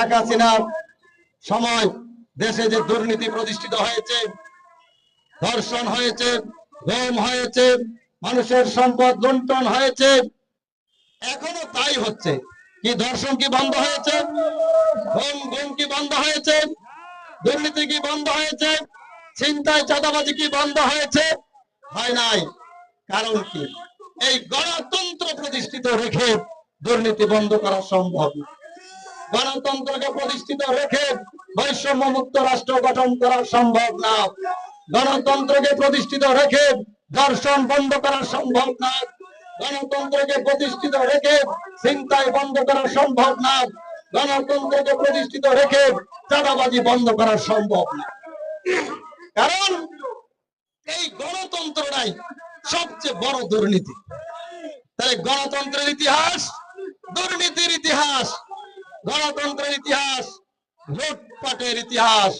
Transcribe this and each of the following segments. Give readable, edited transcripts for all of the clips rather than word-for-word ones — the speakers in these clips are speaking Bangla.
শেখ হাসিনার সময় দেশে যে দুর্নীতি প্রতিষ্ঠিত হয়েছে, ধর্ষণ হয়েছে, গুম হয়েছে, মানুষের সম্পদ লুণ্ঠন হয়েছে, এখনো তাই হচ্ছে। কি ধর্ষণ কি বন্ধ হয়েছে? গুম কি বন্ধ হয়েছে? দুর্নীতি কি বন্ধ হয়েছে? ছিনতাই চাঁদাবাজি কি বন্ধ হয়েছে? হয় নাই। কারণ কি? এই গণতন্ত্র প্রতিষ্ঠিত রেখে দুর্নীতি বন্ধ করা সম্ভব না। গণতন্ত্রকে প্রতিষ্ঠিত রেখে বৈষম্য মুক্ত রাষ্ট্র গঠন করা সম্ভব না। গণতন্ত্রকে প্রতিষ্ঠিত রেখে ধর্ষণ বন্ধ করা সম্ভব না। গণতন্ত্রকে প্রতিষ্ঠিত রেখে ছিনতাই বন্ধ করা সম্ভব না। গণতন্ত্রকে প্রতিষ্ঠিত রেখে চাঁদাবাজি বন্ধ করা সম্ভব না। কারণ এই গণতন্ত্রটাই সবচেয়ে বড় দুর্নীতি। তাই গণতন্ত্রের ইতিহাস দুর্নীতির ইতিহাস, গণতন্ত্রের ইতিহাস লুটপাটের ইতিহাস।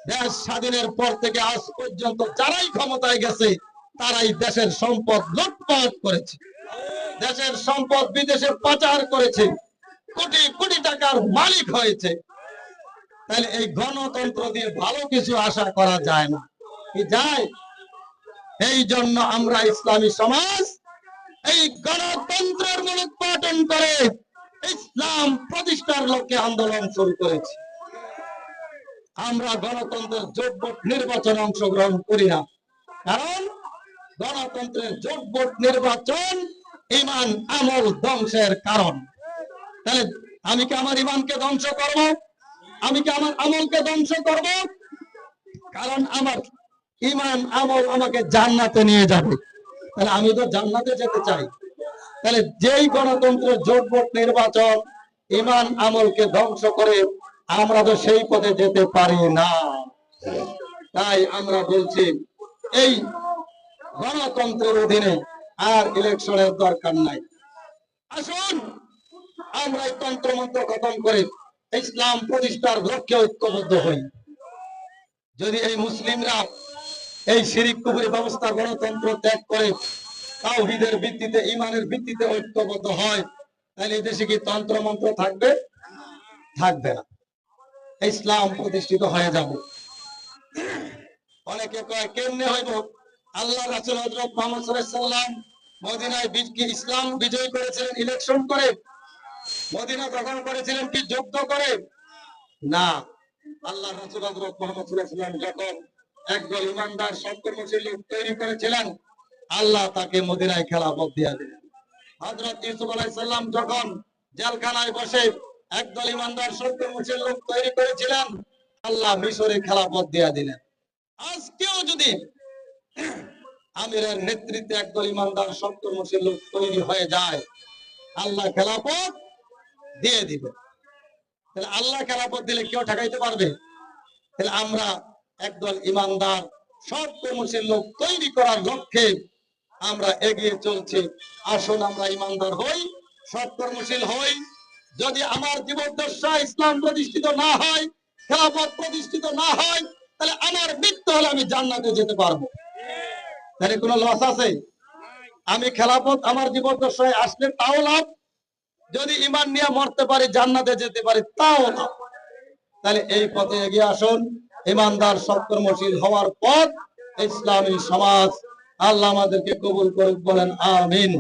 দেশ স্বাধীনের পর থেকে আজ পর্যন্ত যারাই ক্ষমতায় গেছে তারাই দেশের সম্পদ লুটপাট করেছে, দেশের সম্পদ বিদেশে পাচার করেছে, কোটি কোটি টাকার মালিক হয়েছে। তাহলে এই গণতন্ত্র দিয়ে ভালো কিছু আশা করা যায় না, কি যায়? এই জন্য আমরা ইসলামী সমাজ এই গণতন্ত্রের মূলোৎপাটন করে ইসলাম প্রতিষ্ঠার লক্ষ্যে আন্দোলন শুরু করেছি। আমরা গণতন্ত্রের জোট ভোট নির্বাচনে অংশগ্রহণ করি না, কারণ গণতন্ত্রের জোট ভোট নির্বাচন ঈমান আমল ধ্বংসের কারণ। তাহলে আমি কি আমার ঈমানকে ধ্বংস করব? আমি কি আমার আমলকে ধ্বংস করব? কারণ আমার ঈমান আমল আমাকে জান্নাতে নিয়ে যাবে। তাহলে আমি তো জান্নাতে যেতে চাই। তাহলে যেই গণতন্ত্রের জোট ভোট নির্বাচন ঈমান আমলকে ধ্বংস করে, আমরা তো সেই পথে যেতে পারি না। তাই আমরা বলছি এই গণতন্ত্রের অধীনে আর ইলেকশনের দরকার নাই। আসুন আমরা এই তন্ত্রমন্ত্র খতম করে ইসলাম প্রতিষ্ঠার লক্ষ্যে ঐক্যবদ্ধ হই। যদি এই মুসলিমরা এই শিরিক কুফরি ব্যবস্থা গণতন্ত্র ত্যাগ করে তাওহীদের ভিত্তিতে ঈমানের ভিত্তিতে ঐক্যবদ্ধ হয়, তাহলে এই দেশে কি তন্ত্রমন্ত্র থাকবে? থাকবে না, ইসলাম প্রতিষ্ঠিত হয়ে যাবে। অনেকে কয় কেমনে হইব? আল্লাহ রাসূল হযরত মুহাম্মদ সাল্লাল্লাহু আলাইহি সাল্লাম মদিনায় ইসলাম বিজয় করেছিলেন ইলেকশন করে? মদিনা দখল করেছিলেন কি যুদ্ধ করে? না। আল্লাহ রাসূল হযরত মুহাম্মদ সাল্লাল্লাহু আলাইহি সাল্লাম যখন একদল ইমানদার সৎকর্মশীল লোক তৈরি করেছিলেন, আল্লাহ তাকে মদিনায় খেলাফত দিয়ে দিলেন। হযরত ইউসুফ আলাইহিস সালাম যখন জেলখানায় বসে একদল ইমানদার সৎকর্মশীল লোক তৈরি করেছিলেন, আল্লাহ মিশরে খেলাফত দিয়ে দিলেন। আজকেও যদি আমিরের নেতৃত্বে একদল ইমানদার সৎকর্মশীল লোক তৈরি হয়ে যায়, আল্লাহ খেলাফত দিয়ে দিবে। তাহলে আল্লাহ খেলাফত দিলে কেউ ঠেকাইতে পারবে? তাহলে আমরা একদল ইমানদার সৎকর্মশীল লোক তৈরি করার লক্ষ্যে আমরা এগিয়ে চলছি। আসুন আমরা ইমানদার হই, সৎকর্মশীল হই। যদি আমার জীবদ্দশা ইসলাম প্রতিষ্ঠিত না হয়, খেলাফত প্রতিষ্ঠিত না হয়, তাহলে আমার মৃত্যু হলে আমি জান্নাতে যেতে পারবো। তাহলে কোনো লস আছে? আমি খেলাফত আমার জীবদ্দশায় আসলে তাও লাভ, যদি ঈমান নিয়ে মরতে পারি জান্নাতে যেতে পারি তাও লাভ। তাহলে এই পথে এগিয়ে আসুন। ঈমানদার সৎকর্মশীল হওয়ার পথ ইসলামী সমাজ। আল্লাহ আমাদেরকে কবুল করুক, বলেন আমিন।